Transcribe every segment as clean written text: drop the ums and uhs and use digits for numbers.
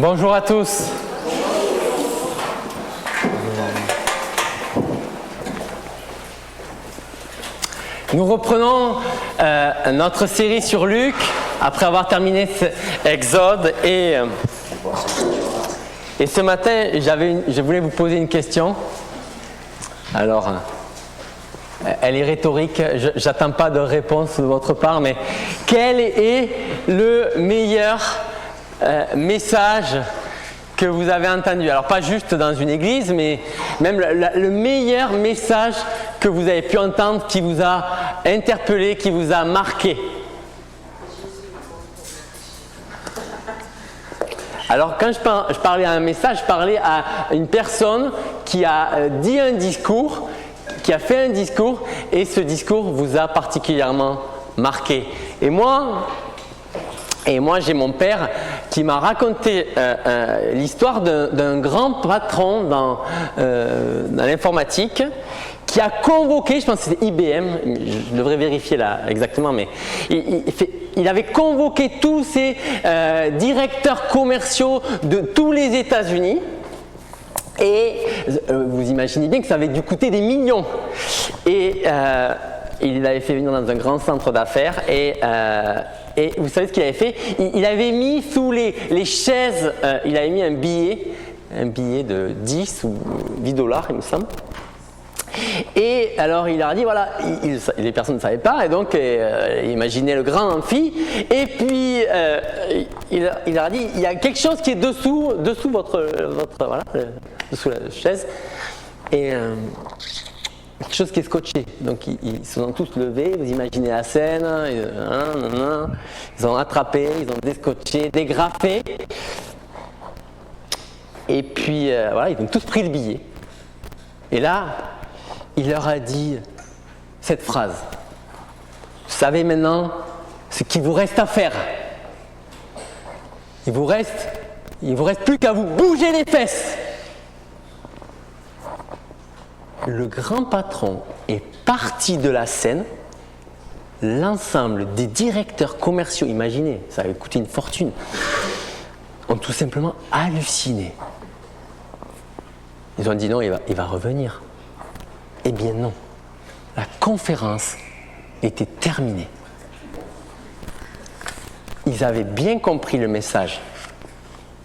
Bonjour à tous. Nous reprenons notre série sur Luc après avoir terminé Exode et ce matin je voulais vous poser une question. Alors elle est rhétorique, j'attends pas de réponse de votre part, mais quel est le meilleur message que vous avez entendu? Alors pas juste dans une église, mais même le meilleur message que vous avez pu entendre, qui vous a interpellé, qui vous a marqué. Alors quand je parlais à un message, je parlais à une personne qui a dit un discours, qui a fait un discours, et ce discours vous a particulièrement marqué. Et moi j'ai mon père qui m'a raconté l'histoire d'un grand patron dans l'informatique, qui a convoqué, je pense que c'était IBM, je devrais vérifier là exactement, mais il avait convoqué tous ces directeurs commerciaux de tous les États-Unis. Et vous imaginez bien que ça avait dû coûter des millions. Et il l'avait fait venir dans un grand centre d'affaires et vous savez ce qu'il avait fait? Il avait mis sous les chaises, il avait mis un billet de 10 ou 10 dollars, il me semble. Et alors il leur a dit, voilà, les personnes ne savaient pas, et donc imaginez le grand amphi, et puis il leur a dit, il y a quelque chose qui est dessous votre voilà, dessous la chaise, et quelque chose qui est scotché. Donc ils se sont tous levés, vous imaginez la scène, ils ont attrapé, ils ont déscotché, dégrafé, et puis voilà, ils ont tous pris le billet. Et là, il leur a dit cette phrase: vous savez maintenant ce qu'il vous reste à faire. Il vous reste plus qu'à vous bouger les fesses. Le grand patron est parti de la scène. L'ensemble des directeurs commerciaux, imaginez, ça avait coûté une fortune, ont tout simplement halluciné. Ils ont dit non, il va revenir. Eh bien non, la conférence était terminée. Ils avaient bien compris le message,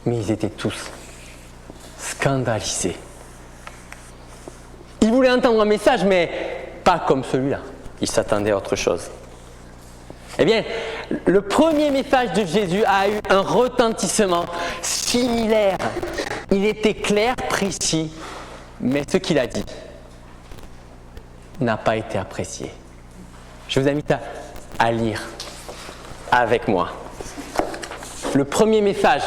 mais ils étaient tous scandalisés. Ils voulaient entendre un message, mais pas comme celui-là. Ils s'attendaient à autre chose. Eh bien, le premier message de Jésus a eu un retentissement similaire. Il était clair, précis, mais ce qu'il a dit n'a pas été apprécié. Je vous invite à lire avec moi. Le premier message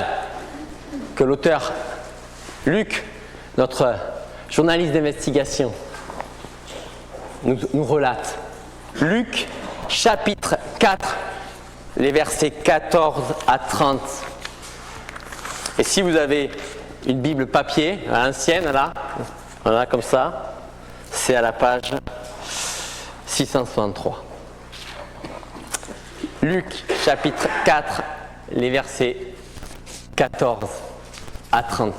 que l'auteur Luc, notre journaliste d'investigation, nous relate. Luc, chapitre 4, les versets 14 à 30. Et si vous avez une Bible papier, à l'ancienne, là, voilà, comme ça, c'est à la page 663. Luc, chapitre 4, les versets 14 à 30.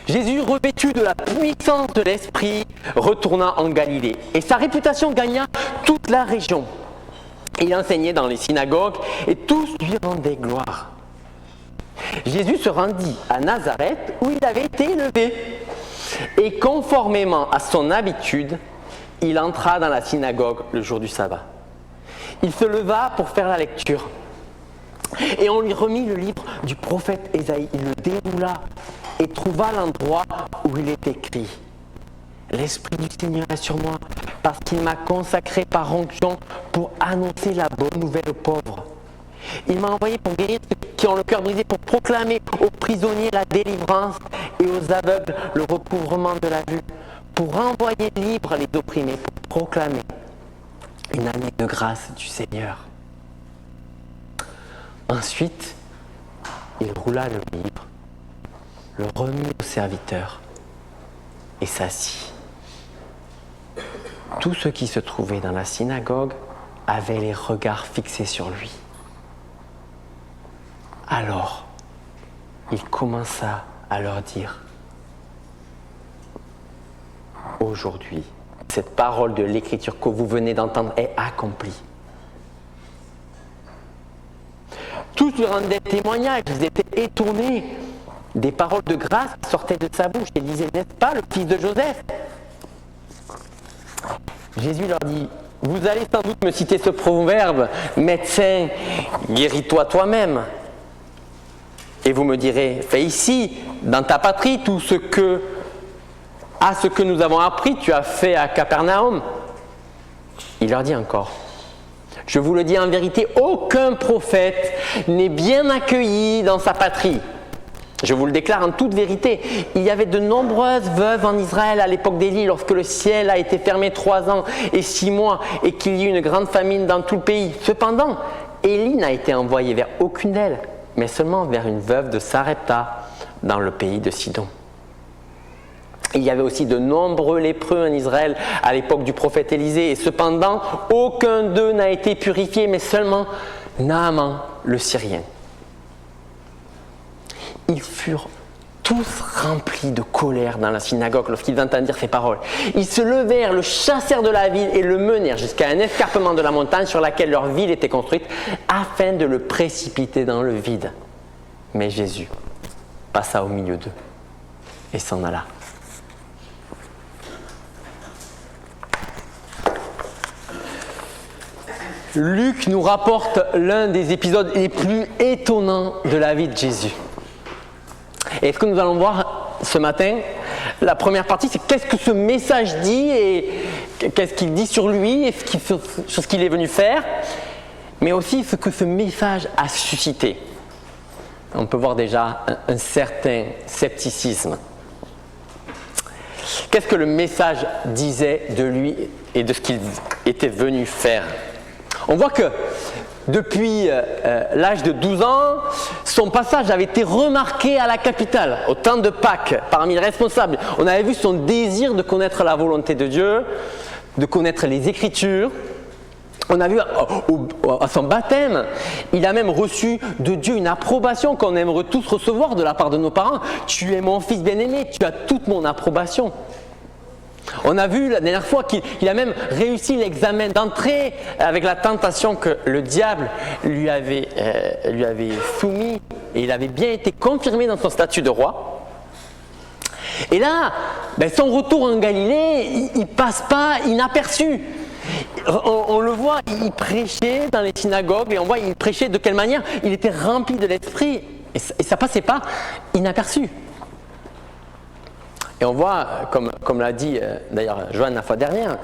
Jésus, revêtu de la puissance de l'Esprit, retourna en Galilée, et sa réputation gagna toute la région. Il enseignait dans les synagogues, et tous lui rendaient gloire. Jésus se rendit à Nazareth, où il avait été élevé. Et conformément à son habitude, il entra dans la synagogue le jour du sabbat. Il se leva pour faire la lecture. Et on lui remit le livre du prophète Ésaïe. Il le déroula et trouva l'endroit où il est écrit: l'Esprit du Seigneur est sur moi, parce qu'il m'a consacré par onction pour annoncer la bonne nouvelle aux pauvres. Il m'a envoyé pour guérir ceux qui ont le cœur brisé, pour proclamer aux prisonniers la délivrance et aux aveugles le recouvrement de la vue, pour envoyer libres les opprimés, pour proclamer une année de grâce du Seigneur. Ensuite, il roula le livre, le remit au serviteur et s'assit. Tous ceux qui se trouvaient dans la synagogue avaient les regards fixés sur lui. Alors, il commença à leur dire, aujourd'hui, cette parole de l'Écriture que vous venez d'entendre est accomplie. Tous lui rendaient témoignage, ils étaient étonnés des paroles de grâce qui sortaient de sa bouche et disaient, n'est-ce pas le fils de Joseph? Jésus leur dit, vous allez sans doute me citer ce proverbe, médecin, guéris-toi toi-même. Et vous me direz, fais ici, dans ta patrie, tout ce que nous avons appris, tu as fait à Capernaum. Il leur dit encore, je vous le dis en vérité, aucun prophète n'est bien accueilli dans sa patrie. Je vous le déclare en toute vérité, il y avait de nombreuses veuves en Israël à l'époque d'Élie, lorsque le ciel a été fermé 3 ans et 6 mois et qu'il y eut une grande famine dans tout le pays. Cependant, Élie n'a été envoyé vers aucune d'elles, mais seulement vers une veuve de Sarepta dans le pays de Sidon. Il y avait aussi de nombreux lépreux en Israël à l'époque du prophète Élisée, et cependant, aucun d'eux n'a été purifié, mais seulement Naaman le Syrien. Ils furent tous remplis de colère dans la synagogue lorsqu'ils entendirent ces paroles. Ils se levèrent, le chassèrent de la ville et le menèrent jusqu'à un escarpement de la montagne sur laquelle leur ville était construite, afin de le précipiter dans le vide. Mais Jésus passa au milieu d'eux et s'en alla. Luc nous rapporte l'un des épisodes les plus étonnants de la vie de Jésus. Et ce que nous allons voir ce matin, la première partie, c'est qu'est-ce que ce message dit et qu'est-ce qu'il dit sur lui et sur ce qu'il est venu faire, mais aussi ce que ce message a suscité. On peut voir déjà un certain scepticisme. Qu'est-ce que le message disait de lui et de ce qu'il était venu faire? On voit que depuis l'âge de 12 ans, son passage avait été remarqué à la capitale, au temps de Pâques, parmi les responsables. On avait vu son désir de connaître la volonté de Dieu, de connaître les Écritures. On a vu à son baptême, il a même reçu de Dieu une approbation qu'on aimerait tous recevoir de la part de nos parents. Tu es mon fils bien-aimé, tu as toute mon approbation. On a vu la dernière fois qu'il a même réussi l'examen d'entrée avec la tentation que le diable lui avait soumis, et il avait bien été confirmé dans son statut de roi. Et là, son retour en Galilée, il ne passe pas inaperçu. On le voit, il prêchait dans les synagogues et on voit il prêchait de quelle manière? Il était rempli de l'esprit et ça ne passait pas inaperçu. Et on voit, comme l'a dit d'ailleurs Joanne la fois dernière,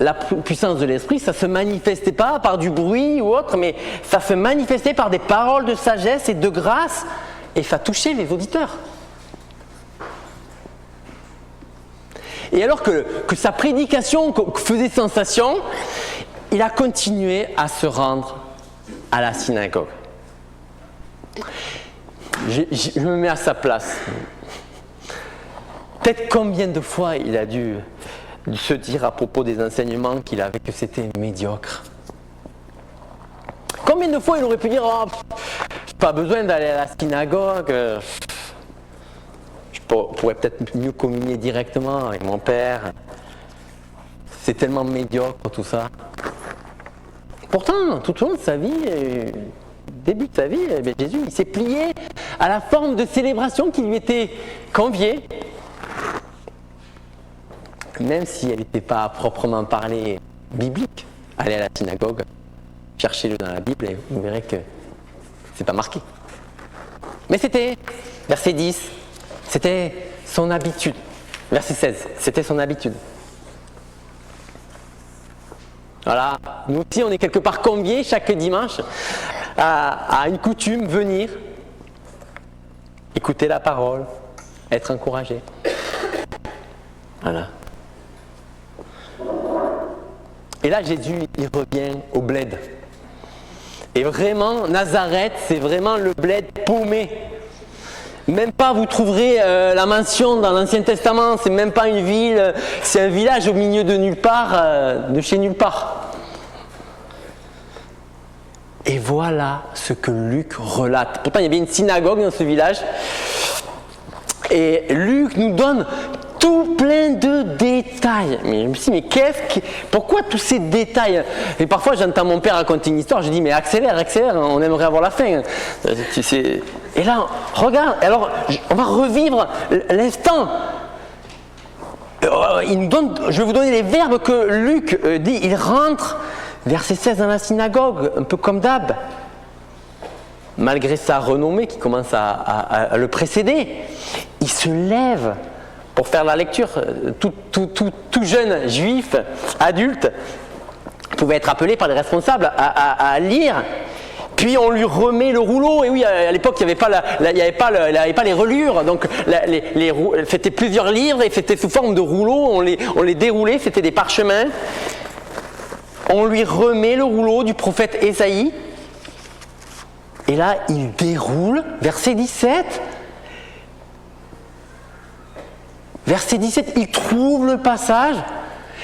la puissance de l'esprit, ça ne se manifestait pas par du bruit ou autre, mais ça se manifestait par des paroles de sagesse et de grâce, et ça touchait les auditeurs. Et alors que sa prédication faisait sensation, il a continué à se rendre à la synagogue. Je me mets à sa place. Peut-être combien de fois il a dû se dire à propos des enseignements qu'il avait que c'était médiocre. Combien de fois il aurait pu dire pas besoin d'aller à la synagogue, je pourrais peut-être mieux communier directement avec mon père. C'est tellement médiocre tout ça. Pourtant, tout au long de sa vie, début de sa vie, Jésus il s'est plié à la forme de célébration qui lui était conviée. Même si elle n'était pas à proprement parler biblique, allez à la synagogue, cherchez-le dans la Bible et vous verrez que c'est pas marqué. Mais c'était, verset 10, c'était son habitude. Verset 16, c'était son habitude. Voilà, nous aussi on est quelque part conviés chaque dimanche à une coutume, venir, écouter la parole, être encouragé. Voilà. Et là, Jésus, il revient au bled. Et vraiment, Nazareth, c'est vraiment le bled paumé. Même pas, vous trouverez la mention dans l'Ancien Testament, c'est même pas une ville, c'est un village au milieu de nulle part, de chez nulle part. Et voilà ce que Luc relate. Pourtant, il y avait une synagogue dans ce village. Et Luc nous donne tout plein de détails. Mais je me suis dit, mais pourquoi tous ces détails? Et parfois, j'entends mon père raconter une histoire, je dis, mais accélère, on aimerait avoir la fin. Et là, regarde, alors, on va revivre l'instant. Je vais vous donner les verbes que Luc dit. Il rentre, verset 16, dans la synagogue, un peu comme d'hab. Malgré sa renommée qui commence à le précéder, il se lève pour faire la lecture. Tout jeune juif, adulte, pouvait être appelé par les responsables à lire. Puis on lui remet le rouleau. Et oui, à l'époque, il n'y avait pas les reliures. Donc, c'était plusieurs livres et c'était sous forme de rouleaux. On les déroulait, c'était des parchemins. On lui remet le rouleau du prophète Ésaïe. Et là, il déroule, verset 17. Verset 17, il trouve le passage.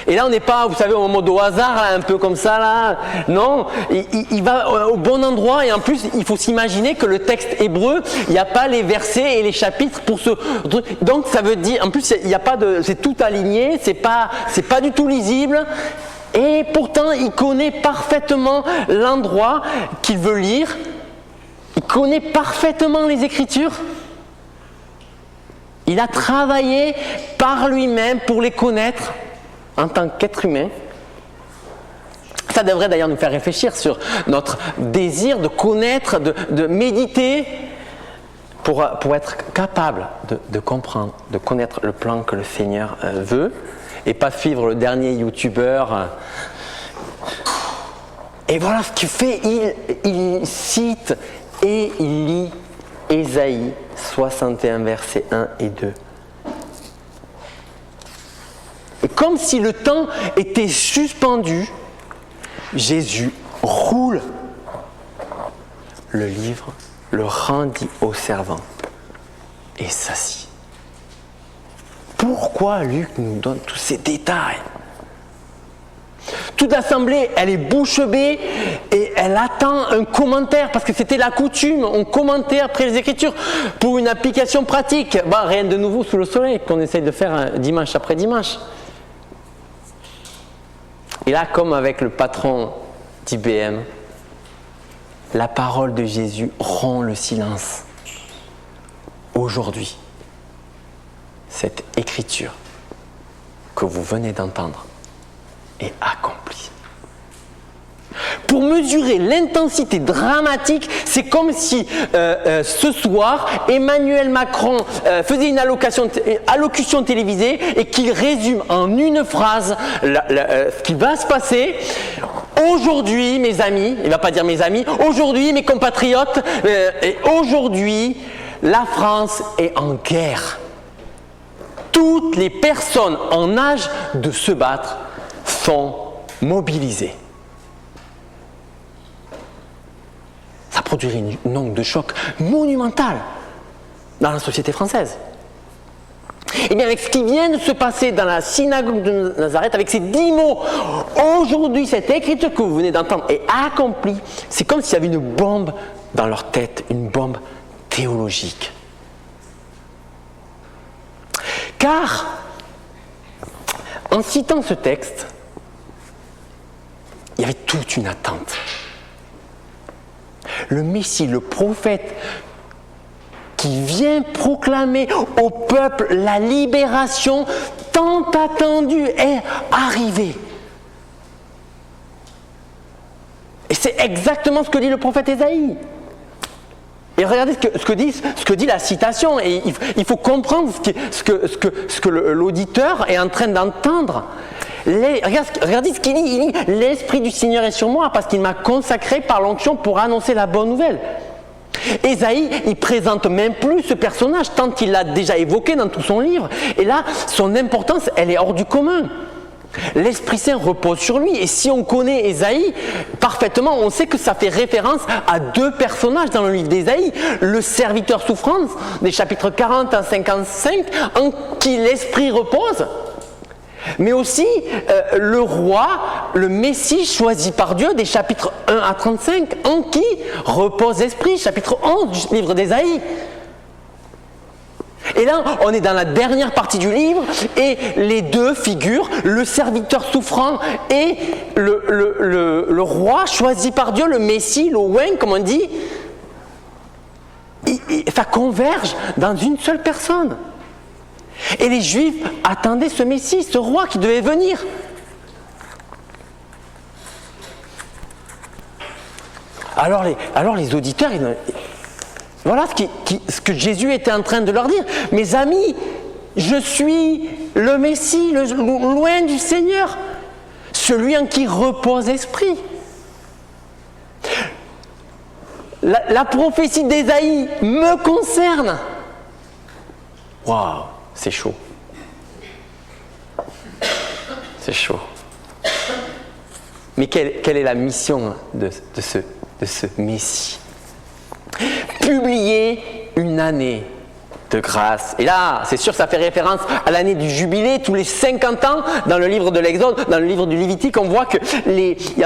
Et là, on n'est pas, vous savez, au mode au hasard, là, un peu comme ça, là. Non, il va au bon endroit. Et en plus, il faut s'imaginer que le texte hébreu, il n'y a pas les versets et les chapitres pour ce truc. Donc, ça veut dire, en plus, il n'y a pas c'est tout aligné, c'est pas du tout lisible. Et pourtant, il connaît parfaitement l'endroit qu'il veut lire. Il connaît parfaitement les Écritures. Il a travaillé par lui-même pour les connaître en tant qu'être humain. Ça devrait d'ailleurs nous faire réfléchir sur notre désir de connaître, de méditer pour être capable de comprendre, de connaître le plan que le Seigneur veut et pas suivre le dernier youtubeur. Et voilà ce qu'il fait, il cite et il lit Ésaïe 61, versets 1 et 2. Et comme si le temps était suspendu, Jésus roule le livre, le rendit au servant et s'assit. Pourquoi Luc nous donne tous ces détails? Toute l'assemblée, elle est bouche bée et elle attend un commentaire parce que c'était la coutume, on commentait après les Écritures pour une application pratique. Rien de nouveau sous le soleil qu'on essaye de faire dimanche après dimanche. Et là, comme avec le patron d'IBM, la parole de Jésus rompt le silence. Aujourd'hui, cette écriture que vous venez d'entendre est accomplie. Pour mesurer l'intensité dramatique, c'est comme si ce soir, Emmanuel Macron faisait une allocution télévisée et qu'il résume en une phrase ce qui va se passer. Aujourd'hui, mes amis, il ne va pas dire mes amis, aujourd'hui, mes compatriotes, et aujourd'hui, la France est en guerre. Toutes les personnes en âge de se battre sont mobilisées. Ça produirait une onde de choc monumentale dans la société française. Et bien avec ce qui vient de se passer dans la synagogue de Nazareth, avec ces 10 mots, aujourd'hui cette écriture que vous venez d'entendre est accomplie, c'est comme s'il y avait une bombe dans leur tête, une bombe théologique. Car, en citant ce texte, il y avait toute une attente. Le Messie, le prophète, qui vient proclamer au peuple la libération tant attendue est arrivée. Et c'est exactement ce que dit le prophète Ésaïe. Et regardez ce que dit la citation. Et il faut comprendre ce que l'auditeur est en train d'entendre. Regardez ce qu'il dit. Il dit « L'Esprit du Seigneur est sur moi parce qu'il m'a consacré par l'onction pour annoncer la bonne nouvelle. » Ésaïe, il présente même plus ce personnage tant il l'a déjà évoqué dans tout son livre. Et là, son importance, elle est hors du commun. L'Esprit Saint repose sur lui. Et si on connaît Ésaïe parfaitement, on sait que ça fait référence à deux personnages dans le livre d'Ésaïe. Le serviteur souffrance, des chapitres 40 à 55, en qui l'Esprit repose. mais aussi le roi, le Messie choisi par Dieu, des chapitres 1 à 35, en qui repose l'Esprit, chapitre 11 du livre d'Ésaïe. Et là, on est dans la dernière partie du livre, et les deux figures, le serviteur souffrant et le roi choisi par Dieu, le Messie, le Owen, comme on dit, ça converge dans une seule personne. Et les Juifs attendaient ce Messie, ce roi qui devait venir. Alors les auditeurs, voilà ce que Jésus était en train de leur dire. Mes amis, je suis le Messie, loin du Seigneur, celui en qui repose l'Esprit. La prophétie d'Ésaïe me concerne. Waouh, c'est chaud. C'est chaud. Mais quelle est la mission de ce Messie? Publier une année de grâce. Et là, c'est sûr, ça fait référence à l'année du jubilé, tous les 50 ans, dans le livre de l'Exode, dans le livre du Lévitique, on voit que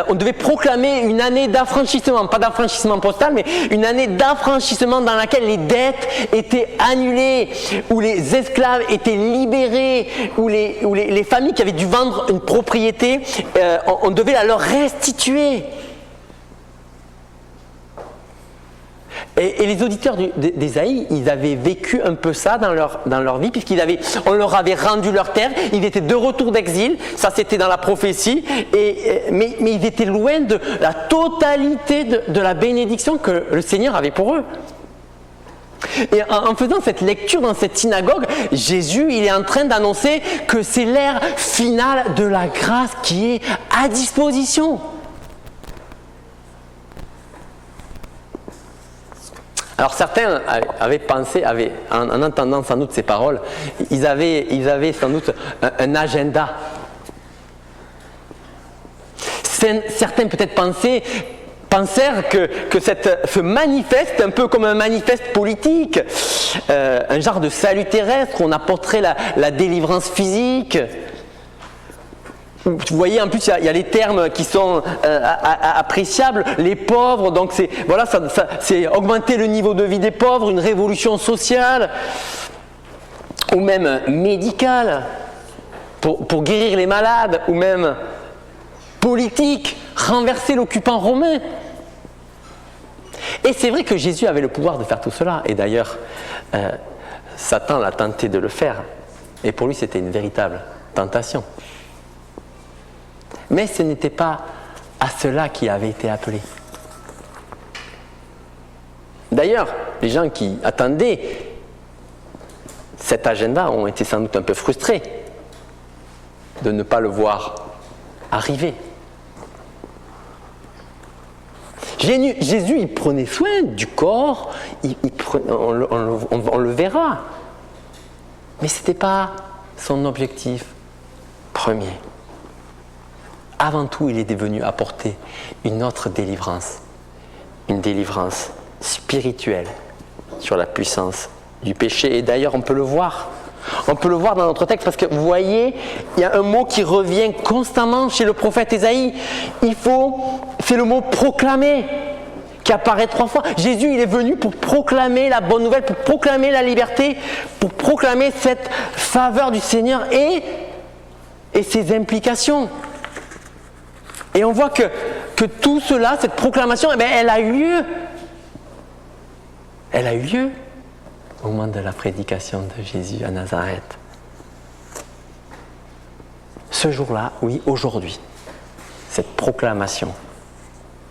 on devait proclamer une année d'affranchissement, pas d'affranchissement postal, mais une année d'affranchissement dans laquelle les dettes étaient annulées, où les esclaves étaient libérés, où les familles qui avaient dû vendre une propriété, on devait la leur restituer. Et les auditeurs d'Ésaïe, ils avaient vécu un peu ça dans leur vie, puisqu'on leur avait rendu leur terre, ils étaient de retour d'exil, ça c'était dans la prophétie, mais ils étaient loin de la totalité de la bénédiction que le Seigneur avait pour eux. Et en faisant cette lecture dans cette synagogue, Jésus, il est en train d'annoncer que c'est l'ère finale de la grâce qui est à disposition. Alors certains avaient pensé, en entendant sans doute ces paroles, ils avaient sans doute un agenda. Certains peut-être pensèrent que ce manifeste, un peu comme un manifeste politique, un genre de salut terrestre où on apporterait la délivrance physique. Vous voyez, en plus, il y a les termes qui sont appréciables, les pauvres, donc c'est augmenter le niveau de vie des pauvres, une révolution sociale, ou même médicale, pour guérir les malades, ou même politique, renverser l'occupant romain. Et c'est vrai que Jésus avait le pouvoir de faire tout cela, et d'ailleurs, Satan l'a tenté de le faire, et pour lui c'était une véritable tentation. Mais ce n'était pas à cela qu'il avait été appelé. D'ailleurs, les gens qui attendaient cet agenda ont été sans doute un peu frustrés de ne pas le voir arriver. Jésus, il prenait soin du corps, on le verra. Mais ce n'était pas son objectif premier. Avant tout, il est venu apporter une autre délivrance, une délivrance spirituelle sur la puissance du péché. Et d'ailleurs, on peut le voir dans notre texte, parce que vous voyez, il y a un mot qui revient constamment chez le prophète Ésaïe. C'est le mot proclamer, qui apparaît 3 fois. Jésus, il est venu pour proclamer la bonne nouvelle, pour proclamer la liberté, pour proclamer cette faveur du Seigneur et ses implications. Et on voit que tout cela, cette proclamation, elle a eu lieu. Elle a eu lieu au moment de la prédication de Jésus à Nazareth. Ce jour-là, oui, aujourd'hui, cette proclamation,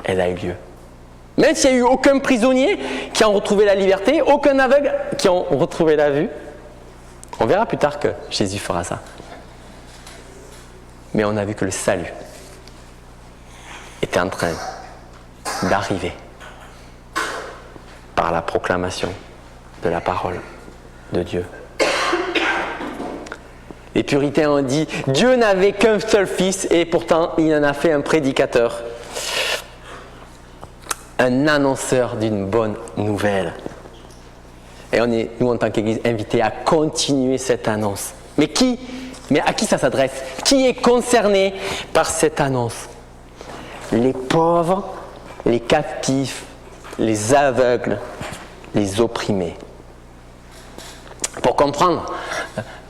elle a eu lieu. Même s'il n'y a eu aucun prisonnier qui a retrouvé la liberté, aucun aveugle qui a retrouvé la vue, on verra plus tard que Jésus fera ça. Mais on a vu que le salut était en train d'arriver par la proclamation de la parole de Dieu. Les puritains ont dit « Dieu n'avait qu'un seul fils et pourtant il en a fait un prédicateur, un annonceur d'une bonne nouvelle. » Et on est, nous en tant qu'Église, invités à continuer cette annonce. Mais qui Mais à qui ça s'adresse? Qui est concerné par cette annonce? Les pauvres, les captifs, les aveugles, les opprimés. Pour comprendre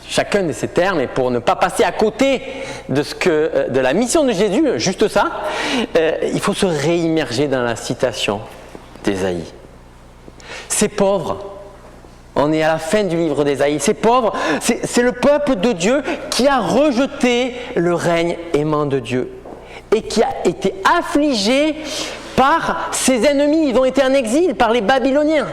chacun de ces termes et pour ne pas passer à côté de la mission de Jésus, juste ça, il faut se réimmerger dans la citation d'Ésaïe. Ces pauvres, on est à la fin du livre d'Ésaïe, ces pauvres, c'est le peuple de Dieu qui a rejeté le règne aimant de Dieu et qui a été affligé par ses ennemis. Ils ont été en exil par les Babyloniens.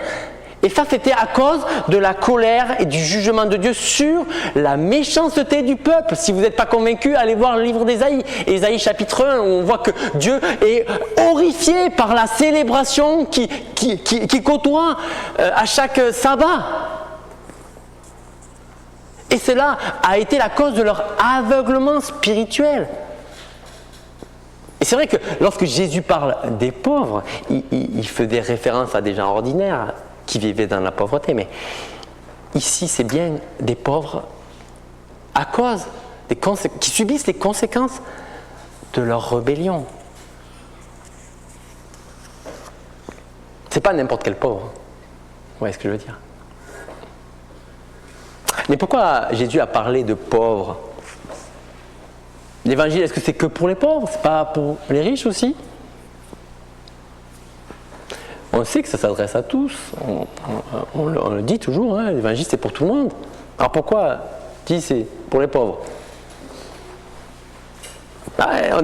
Et ça, c'était à cause de la colère et du jugement de Dieu sur la méchanceté du peuple. Si vous n'êtes pas convaincu, allez voir le livre d'Ésaïe. Ésaïe chapitre 1, où on voit que Dieu est horrifié par la célébration qui côtoie à chaque sabbat. Et cela a été la cause de leur aveuglement spirituel. Et c'est vrai que lorsque Jésus parle des pauvres, il fait des références à des gens ordinaires qui vivaient dans la pauvreté, mais ici c'est bien des pauvres à cause qui subissent les conséquences de leur rébellion. C'est pas n'importe quel pauvre. Vous voyez ce que je veux dire? Mais pourquoi Jésus a parlé de pauvres? L'évangile, est-ce que c'est que pour les pauvres? C'est pas pour les riches aussi? On sait que ça s'adresse à tous, on le dit toujours, hein, l'évangile c'est pour tout le monde. Alors pourquoi dit c'est pour les pauvres?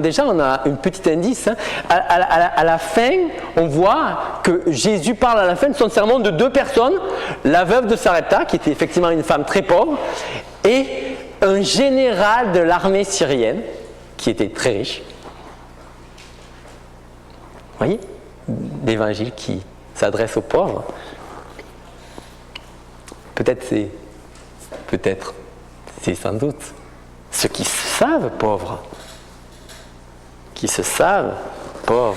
Déjà on a un petit indice, hein. À la fin on voit que Jésus parle à la fin de son sermon de deux personnes, la veuve de Sarepta qui était effectivement une femme très pauvre et un général de l'armée syrienne qui était très riche. Vous voyez? L'évangile qui s'adresse aux pauvres. Peut-être c'est sans doute ceux qui se savent pauvres. Qui se savent pauvres.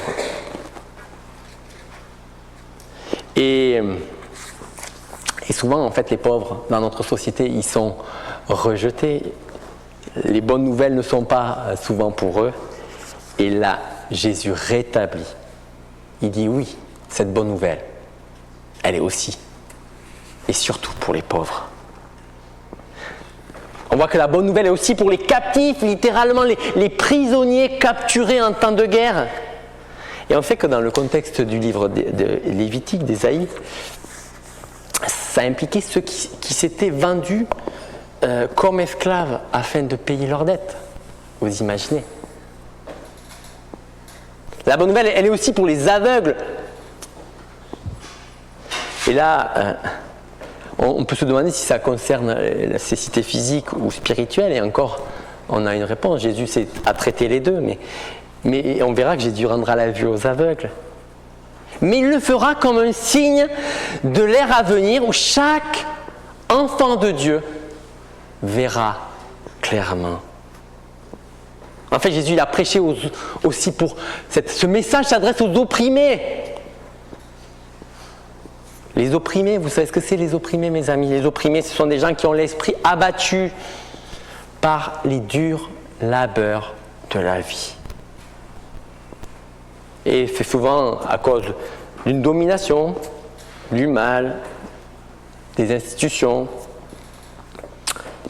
Et souvent, en fait, les pauvres dans notre société, ils sont rejetés. Les bonnes nouvelles ne sont pas souvent pour eux. Et là, Jésus rétablit. Il dit oui, cette bonne nouvelle, elle est aussi et surtout pour les pauvres. On voit que la bonne nouvelle est aussi pour les captifs, littéralement les prisonniers capturés en temps de guerre. Et on sait que dans le contexte du livre de Lévitique, d'Ésaïe, ça impliquait ceux qui s'étaient vendus comme esclaves afin de payer leurs dettes. Vous imaginez? La bonne nouvelle, elle est aussi pour les aveugles. Et là, on peut se demander si ça concerne la cécité physique ou spirituelle. Et encore, on a une réponse. Jésus a traité les deux. Mais on verra que Jésus rendra la vue aux aveugles. Mais il le fera comme un signe de l'ère à venir où chaque enfant de Dieu verra clairement. En fait, Jésus il a prêché aussi pour... Ce message s'adresse aux opprimés. Les opprimés, vous savez ce que c'est les opprimés, mes amis? Les opprimés, ce sont des gens qui ont l'esprit abattu par les durs labeurs de la vie. Et c'est souvent à cause d'une domination, du mal, des institutions,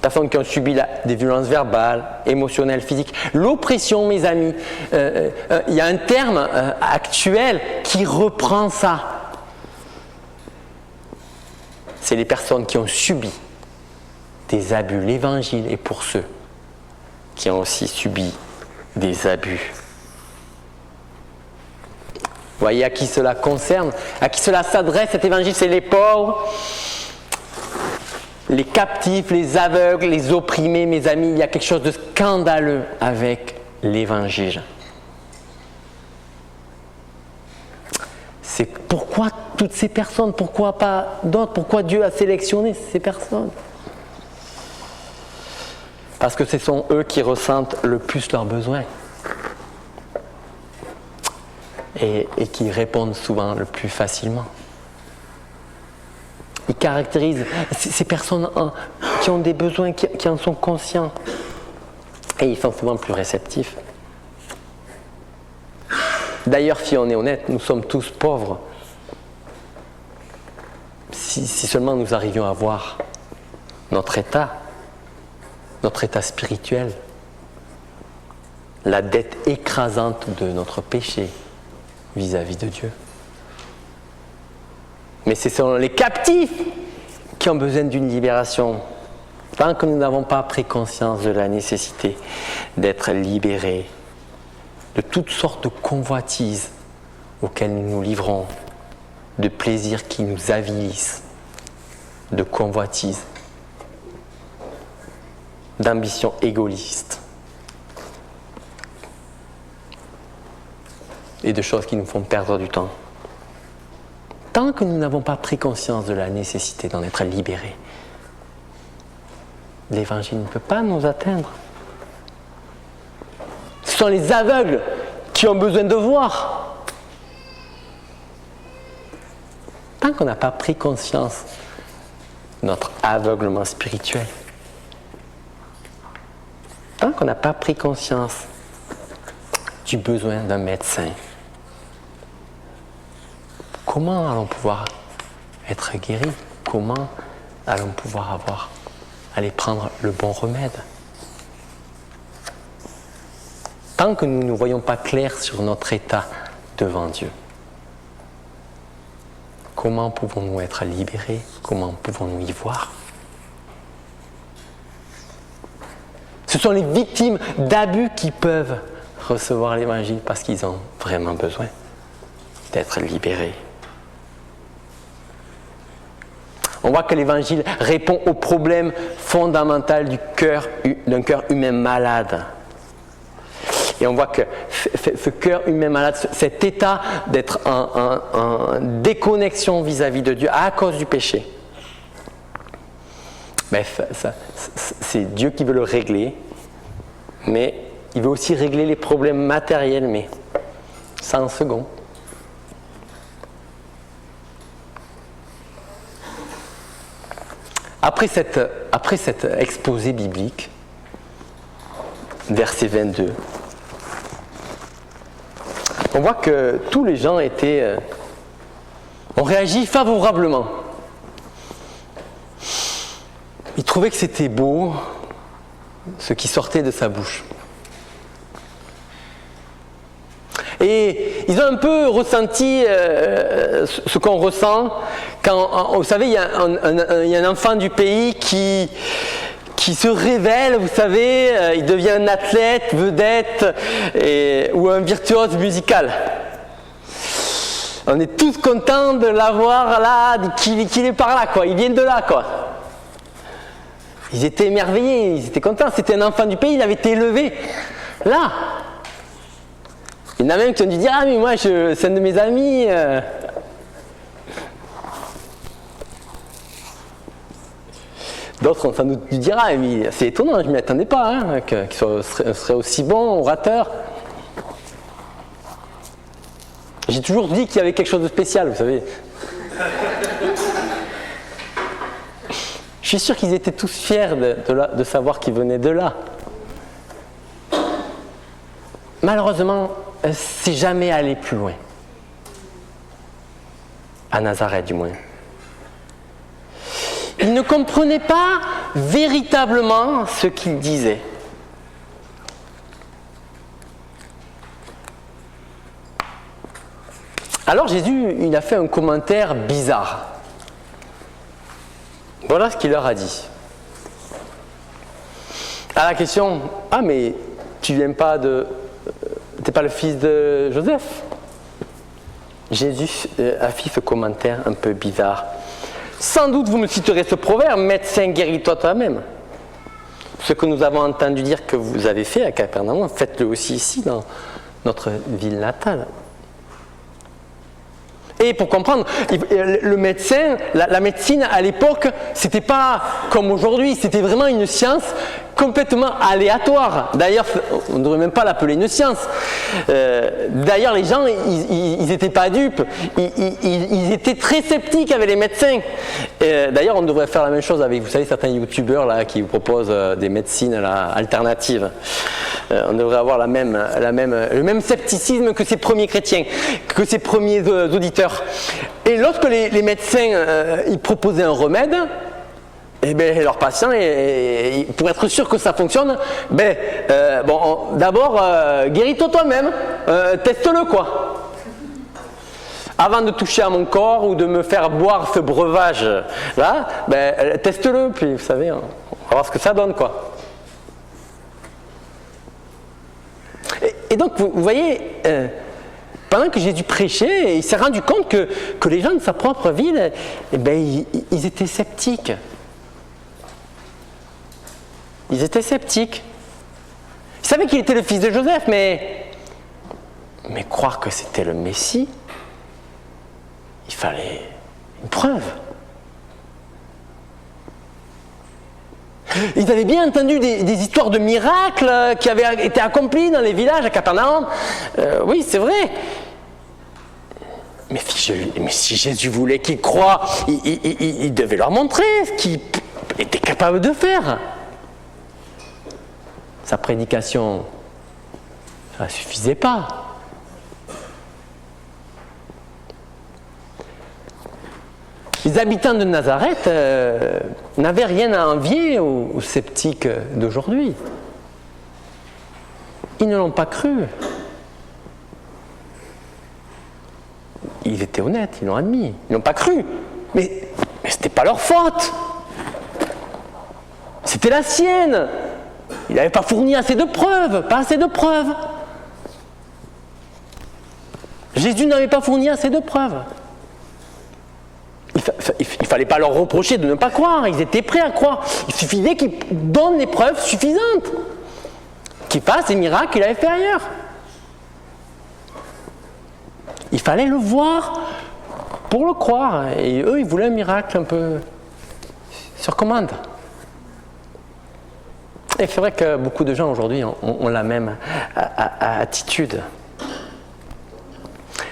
personnes qui ont subi des violences verbales, émotionnelles, physiques. L'oppression, mes amis, il y a un terme actuel qui reprend ça. C'est les personnes qui ont subi des abus. L'évangile est pour ceux qui ont aussi subi des abus. Vous voyez à qui cela concerne, à qui cela s'adresse cet évangile, c'est les pauvres, les captifs, les aveugles, les opprimés, mes amis. Il y a quelque chose de scandaleux avec l'évangile. C'est pourquoi toutes ces personnes, pourquoi pas d'autres, pourquoi Dieu a sélectionné ces personnes? Parce que ce sont eux qui ressentent le plus leurs besoins et qui répondent souvent le plus facilement. Ils caractérisent ces personnes qui ont des besoins, qui en sont conscients. Et ils sont souvent plus réceptifs. D'ailleurs, si on est honnête, nous sommes tous pauvres. Si seulement nous arrivions à voir notre état spirituel, la dette écrasante de notre péché vis-à-vis de Dieu. Mais ce sont les captifs qui ont besoin d'une libération. Tant que nous n'avons pas pris conscience de la nécessité d'être libérés de toutes sortes de convoitises auxquelles nous nous livrons, de plaisirs qui nous avilissent, de convoitises, d'ambitions égoïstes et de choses qui nous font perdre du temps. Tant que nous n'avons pas pris conscience de la nécessité d'en être libérés, l'Évangile ne peut pas nous atteindre. Ce sont les aveugles qui ont besoin de voir. Tant qu'on n'a pas pris conscience de notre aveuglement spirituel, tant qu'on n'a pas pris conscience du besoin d'un médecin, comment allons pouvoir être guéris? Comment allons pouvoir aller prendre le bon remède? Tant que nous ne voyons pas clair sur notre état devant Dieu, comment pouvons-nous être libérés? Comment pouvons-nous y voir? Ce sont les victimes d'abus qui peuvent recevoir l'Évangile parce qu'ils ont vraiment besoin d'être libérés. On voit que l'Évangile répond au problème fondamental d'un cœur humain malade. Et on voit que ce cœur humain malade, cet état d'être en déconnexion vis-à-vis de Dieu à cause du péché, c'est Dieu qui veut le régler, mais il veut aussi régler les problèmes matériels, mais ça en second. Après cet exposé biblique, verset 22, on voit que tous les gens ont réagi favorablement. Ils trouvaient que c'était beau ce qui sortait de sa bouche. Et ils ont un peu ressenti ce qu'on ressent quand, vous savez, il y a un enfant du pays qui se révèle, vous savez, il devient un athlète, vedette ou un virtuose musical. On est tous contents de l'avoir là, qu'il est par là, quoi. Il vient de là, quoi. Ils étaient émerveillés, ils étaient contents. C'était un enfant du pays, il avait été élevé là. Il y en a même qui ont dû dire « Ah, mais moi, c'est un de mes amis. » D'autres ont sans doute dû dire « Ah, mais c'est étonnant, je ne m'y attendais pas, qu'il serait aussi bon, orateur. » J'ai toujours dit qu'il y avait quelque chose de spécial, vous savez. Je suis sûr qu'ils étaient tous fiers de savoir qu'ils venaient de là. Malheureusement, c'est jamais allé plus loin. À Nazareth, du moins. Ils ne comprenaient pas véritablement ce qu'il disait. Alors Jésus, il a fait un commentaire bizarre. Voilà ce qu'il leur a dit. À la question, « Ah, mais tu viens pas t'es pas le fils de Joseph ?» Jésus a fait ce commentaire un peu bizarre. « Sans doute vous me citerez ce proverbe, médecin, guéris-toi toi-même. Ce que nous avons entendu dire que vous avez fait à Capernaum, faites-le aussi ici, dans notre ville natale. » Et pour comprendre, le médecin, la médecine à l'époque, c'était pas comme aujourd'hui, c'était vraiment une science complètement aléatoire. D'ailleurs, on ne devrait même pas l'appeler une science. D'ailleurs, les gens, ils n'étaient pas dupes, ils étaient très sceptiques avec les médecins. D'ailleurs, on devrait faire la même chose avec, vous savez, certains youtubeurs là, qui vous proposent des médecines là, alternatives. On devrait avoir le même scepticisme que ces premiers chrétiens, que ces premiers auditeurs. Et lorsque les médecins ils proposaient un remède, eh bien, leurs patients, pour être sûr que ça fonctionne, d'abord, guéris-toi toi-même, teste-le quoi. Avant de toucher à mon corps ou de me faire boire ce breuvage-là, teste-le, puis vous savez, on va voir ce que ça donne quoi. Et donc, vous voyez, pendant que Jésus prêchait, il s'est rendu compte que les gens de sa propre ville, ils étaient sceptiques. Ils étaient sceptiques. Ils savaient qu'il était le fils de Joseph, mais croire que c'était le Messie, il fallait une preuve. Ils avaient bien entendu des histoires de miracles qui avaient été accomplis dans les villages à Capernaum. Oui, c'est vrai. Mais si Jésus voulait qu'ils croient, il devait leur montrer ce qu'il était capable de faire. Sa prédication, ça ne suffisait pas. Les habitants de Nazareth n'avaient rien à envier aux sceptiques d'aujourd'hui. Ils ne l'ont pas cru. Ils étaient honnêtes, ils l'ont admis. Ils n'ont pas cru. Mais ce n'était pas leur faute. C'était la sienne. Il n'avait pas fourni assez de preuves, pas assez de preuves. Jésus n'avait pas fourni assez de preuves. Il ne fallait pas leur reprocher de ne pas croire, ils étaient prêts à croire. Il suffisait qu'ils donnent les preuves suffisantes, qu'ils fassent les miracles qu'il avait fait ailleurs. Il fallait le voir pour le croire. Et eux, ils voulaient un miracle un peu sur commande. Et c'est vrai que beaucoup de gens aujourd'hui ont la même attitude.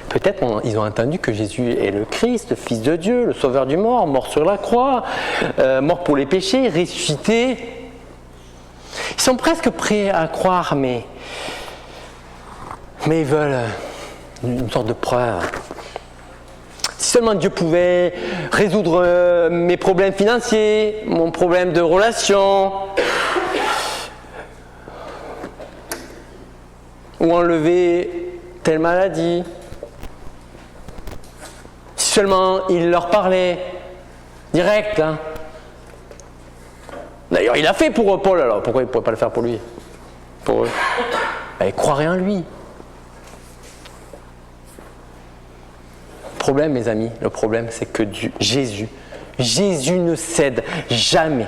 Peut-être ils ont entendu que Jésus est le Christ, le Fils de Dieu, le Sauveur du mort, mort sur la croix, mort pour les péchés, ressuscité. Ils sont presque prêts à croire, mais ils veulent une sorte de preuve. Si seulement Dieu pouvait résoudre mes problèmes financiers, mon problème de relation, ou enlever telle maladie. Si seulement il leur parlait direct. Hein. D'ailleurs, il l'a fait pour Paul, alors pourquoi il ne pourrait pas le faire pour lui? Pour eux. Ils croiraient en lui. Le problème, mes amis, le problème, c'est que Jésus ne cède jamais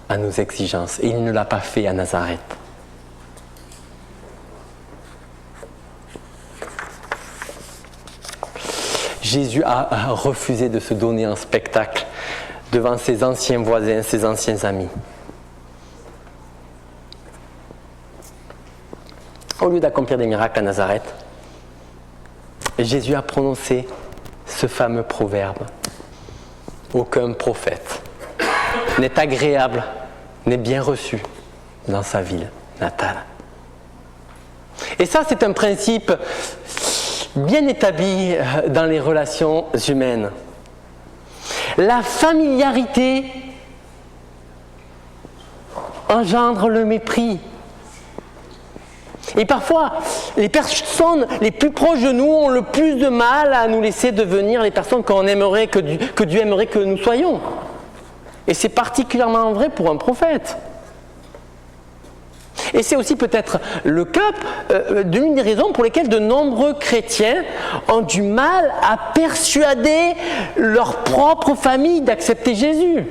à nos exigences. Et il ne l'a pas fait à Nazareth. Jésus a refusé de se donner en spectacle devant ses anciens voisins, ses anciens amis. Au lieu d'accomplir des miracles à Nazareth, Jésus a prononcé ce fameux proverbe. Aucun prophète n'est agréable, n'est bien reçu dans sa ville natale. Et ça, c'est un principe bien établi dans les relations humaines. La familiarité engendre le mépris. Et parfois, les personnes les plus proches de nous ont le plus de mal à nous laisser devenir les personnes qu'on aimerait, que Dieu aimerait que nous soyons. Et c'est particulièrement vrai pour un prophète. Et c'est aussi peut-être le cas de l'une des raisons pour lesquelles de nombreux chrétiens ont du mal à persuader leur propre famille d'accepter Jésus.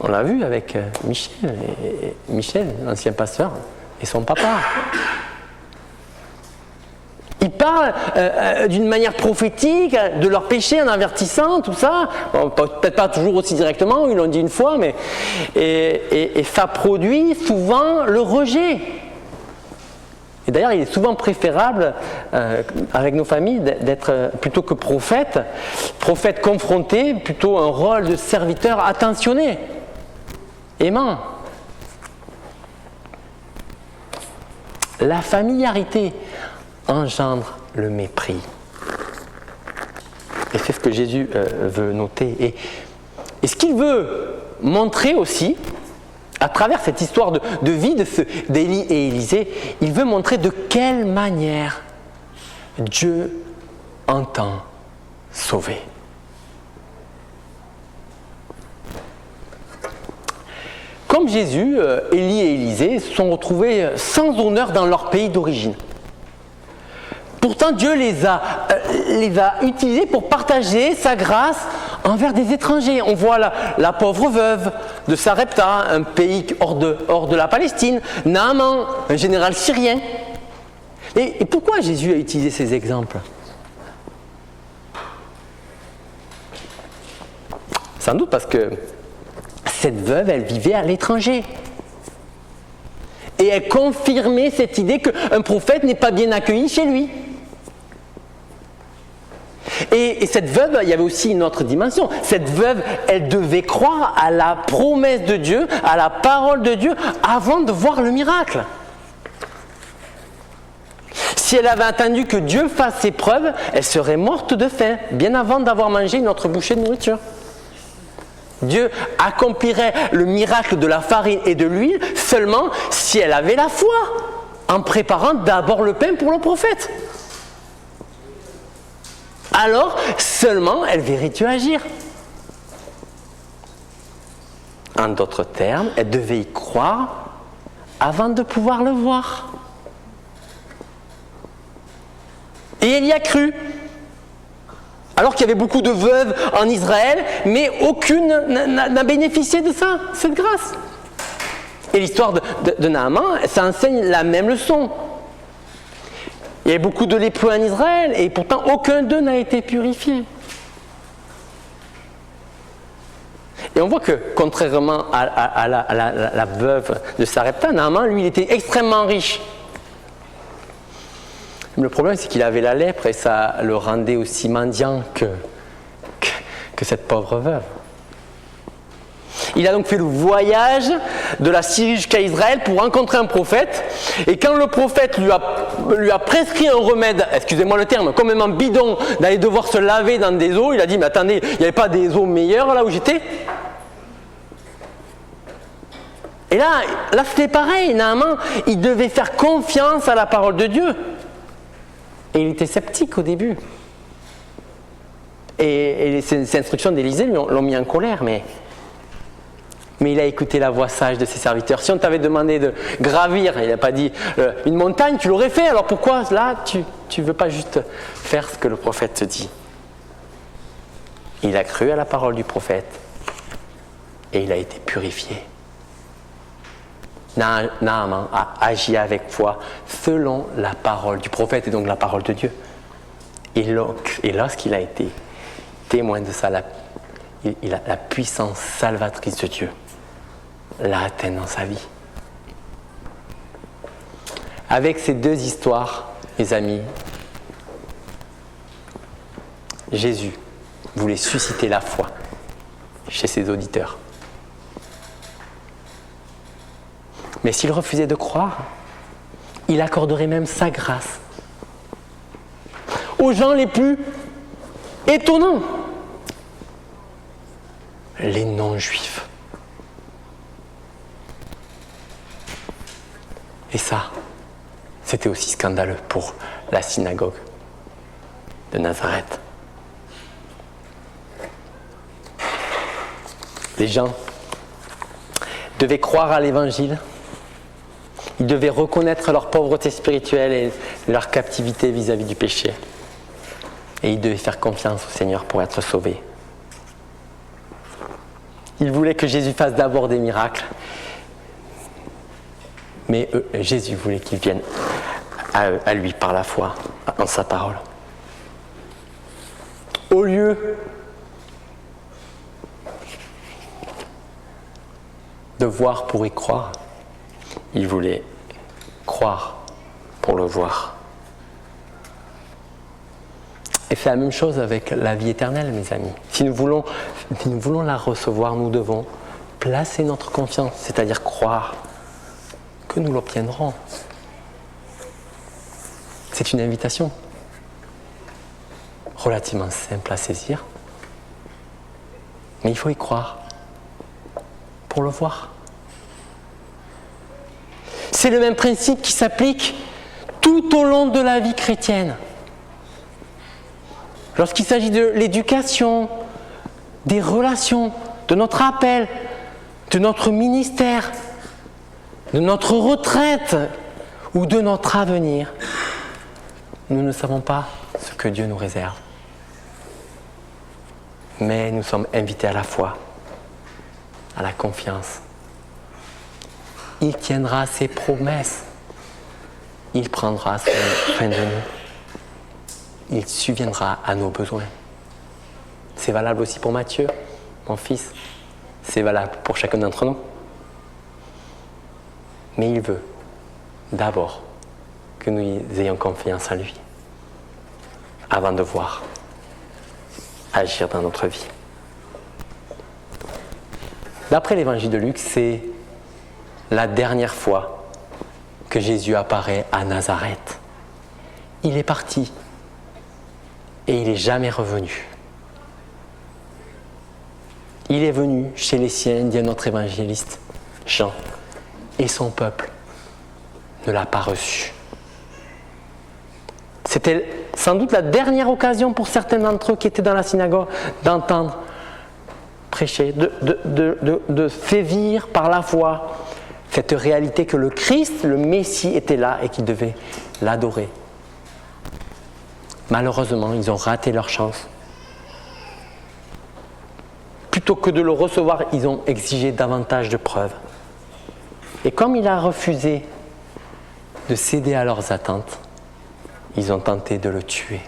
On l'a vu avec Michel, l'ancien pasteur, et son papa. Il parle d'une manière prophétique de leur péché en avertissant, tout ça. Bon, peut-être pas toujours aussi directement, ils l'ont dit une fois, mais et ça produit souvent le rejet. Et d'ailleurs, il est souvent préférable, avec nos familles, d'être plutôt que prophète confronté, plutôt un rôle de serviteur attentionné, aimant. La familiarité engendre le mépris. Et c'est ce que Jésus veut noter. Et ce qu'il veut montrer aussi, à travers cette histoire de vie d'Élie et Élisée, il veut montrer de quelle manière Dieu entend sauver. Comme Jésus, Élie et Élisée se sont retrouvés sans honneur dans leur pays d'origine. Pourtant, Dieu les a utilisés pour partager sa grâce envers des étrangers. On voit la pauvre veuve de Sarepta, un pays hors de la Palestine, Naaman, un général syrien. Et pourquoi Jésus a utilisé ces exemples? Sans doute parce que cette veuve, elle vivait à l'étranger. Et elle confirmait cette idée qu'un prophète n'est pas bien accueilli chez lui. Et cette veuve, il y avait aussi une autre dimension. Cette veuve, elle devait croire à la promesse de Dieu, à la parole de Dieu, avant de voir le miracle. Si elle avait attendu que Dieu fasse ses preuves, elle serait morte de faim, bien avant d'avoir mangé une autre bouchée de nourriture. Dieu accomplirait le miracle de la farine et de l'huile seulement si elle avait la foi, en préparant d'abord le pain pour le prophète. Alors seulement elle verrait Dieu agir. En d'autres termes, elle devait y croire avant de pouvoir le voir. Et elle y a cru. Alors qu'il y avait beaucoup de veuves en Israël, mais aucune n'a bénéficié de ça, cette grâce. Et l'histoire de Naaman, ça enseigne la même leçon. Il y a beaucoup de lépreux en Israël, et pourtant aucun d'eux n'a été purifié. Et on voit que, contrairement à la veuve de Sarepta, Naaman, lui, il était extrêmement riche. Le problème, c'est qu'il avait la lèpre et ça le rendait aussi mendiant que cette pauvre veuve. Il a donc fait le voyage de la Syrie jusqu'à Israël pour rencontrer un prophète. Et quand le prophète lui a prescrit un remède, excusez-moi le terme, complètement bidon, d'aller devoir se laver dans des eaux, il a dit, mais attendez, il n'y avait pas des eaux meilleures là où j'étais? Et là c'était pareil, Naaman, il devait faire confiance à la parole de Dieu. Et il était sceptique au début. Et ces instructions d'Élisée l'ont mis en colère, mais il a écouté la voix sage de ses serviteurs. Si on t'avait demandé de gravir, il n'a pas dit une montagne, tu l'aurais fait, alors pourquoi là tu ne veux pas juste faire ce que le prophète te dit? Il a cru à la parole du prophète et il a été purifié. Naaman a agi avec foi selon la parole du prophète et donc la parole de Dieu. Et lorsqu'il a été témoin de ça, la puissance salvatrice de Dieu l'a atteint dans sa vie. Avec ces deux histoires, mes amis, Jésus voulait susciter la foi chez ses auditeurs. Mais s'il refusait de croire, il accorderait même sa grâce aux gens les plus étonnants, les non-juifs. Et ça, c'était aussi scandaleux pour la synagogue de Nazareth. Les gens devaient croire à l'Évangile. Ils devaient reconnaître leur pauvreté spirituelle et leur captivité vis-à-vis du péché. Et ils devaient faire confiance au Seigneur pour être sauvés. Ils voulaient que Jésus fasse d'abord des miracles. Mais Jésus voulait qu'ils viennent à lui par la foi en sa parole. Au lieu de voir pour y croire, il voulait croire pour le voir. Et c'est la même chose avec la vie éternelle, mes amis. Si nous voulons la recevoir, nous devons placer notre confiance, c'est-à-dire croire que nous l'obtiendrons. C'est une invitation relativement simple à saisir, mais il faut y croire pour le voir. C'est le même principe qui s'applique tout au long de la vie chrétienne. Lorsqu'il s'agit de l'éducation, des relations, de notre appel, de notre ministère, de notre retraite ou de notre avenir, nous ne savons pas ce que Dieu nous réserve. Mais nous sommes invités à la foi, à la confiance. Il tiendra ses promesses. Il prendra soin de nous. Il subviendra à nos besoins. C'est valable aussi pour Matthieu, mon fils. C'est valable pour chacun d'entre nous. Mais il veut d'abord que nous ayons confiance en lui, avant de voir agir dans notre vie. D'après l'évangile de Luc, c'est la dernière fois que Jésus apparaît à Nazareth. Il est parti et il n'est jamais revenu. Il est venu chez les siens, dit notre évangéliste Jean, et son peuple ne l'a pas reçu. C'était sans doute la dernière occasion pour certains d'entre eux qui étaient dans la synagogue d'entendre prêcher, de saisir par la foi cette réalité que le Christ, le Messie, était là et qu'ils devaient l'adorer. Malheureusement, ils ont raté leur chance. Plutôt que de le recevoir, ils ont exigé davantage de preuves. Et comme il a refusé de céder à leurs attentes, ils ont tenté de le tuer.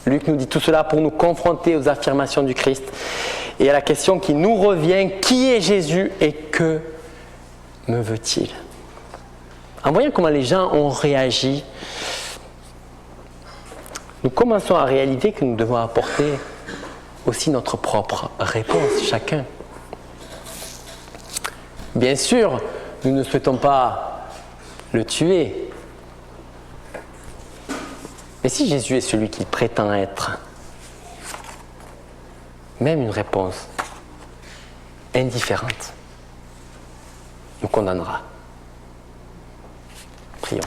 Luc nous dit tout cela pour nous confronter aux affirmations du Christ et à la question qui nous revient, qui est Jésus et que me veut-il ? En voyant comment les gens ont réagi, nous commençons à réaliser que nous devons apporter aussi notre propre réponse, chacun. Bien sûr, nous ne souhaitons pas le tuer. Mais si Jésus est celui qu'il prétend être, même une réponse indifférente nous condamnera. Prions.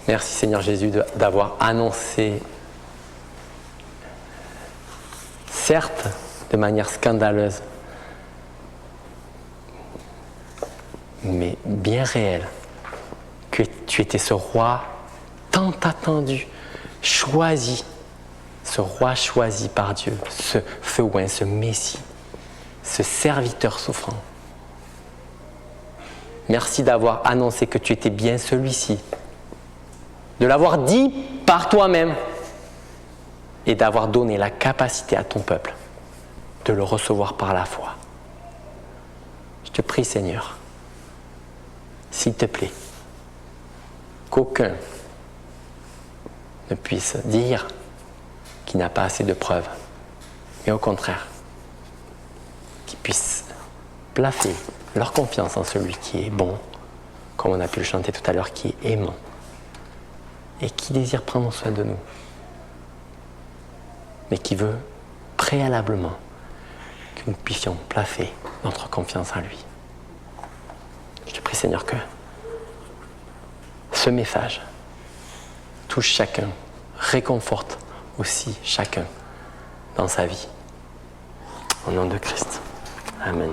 Merci Seigneur Jésus d'avoir annoncé, certes de manière scandaleuse, mais bien réelle, que tu étais ce roi tant attendu, choisi, ce roi choisi par Dieu, ce feu oint, ce Messie, ce serviteur souffrant. Merci d'avoir annoncé que tu étais bien celui-ci, de l'avoir dit par toi-même et d'avoir donné la capacité à ton peuple de le recevoir par la foi. Je te prie Seigneur, s'il te plaît, qu'aucun ne puisse dire qu'il n'a pas assez de preuves, mais au contraire, qu'ils puissent placer leur confiance en celui qui est bon, comme on a pu le chanter tout à l'heure, qui est aimant, et qui désire prendre soin de nous, mais qui veut préalablement que nous puissions placer notre confiance en lui. Je te prie Seigneur que ce message touche chacun, réconforte aussi chacun dans sa vie. Au nom de Christ. Amen.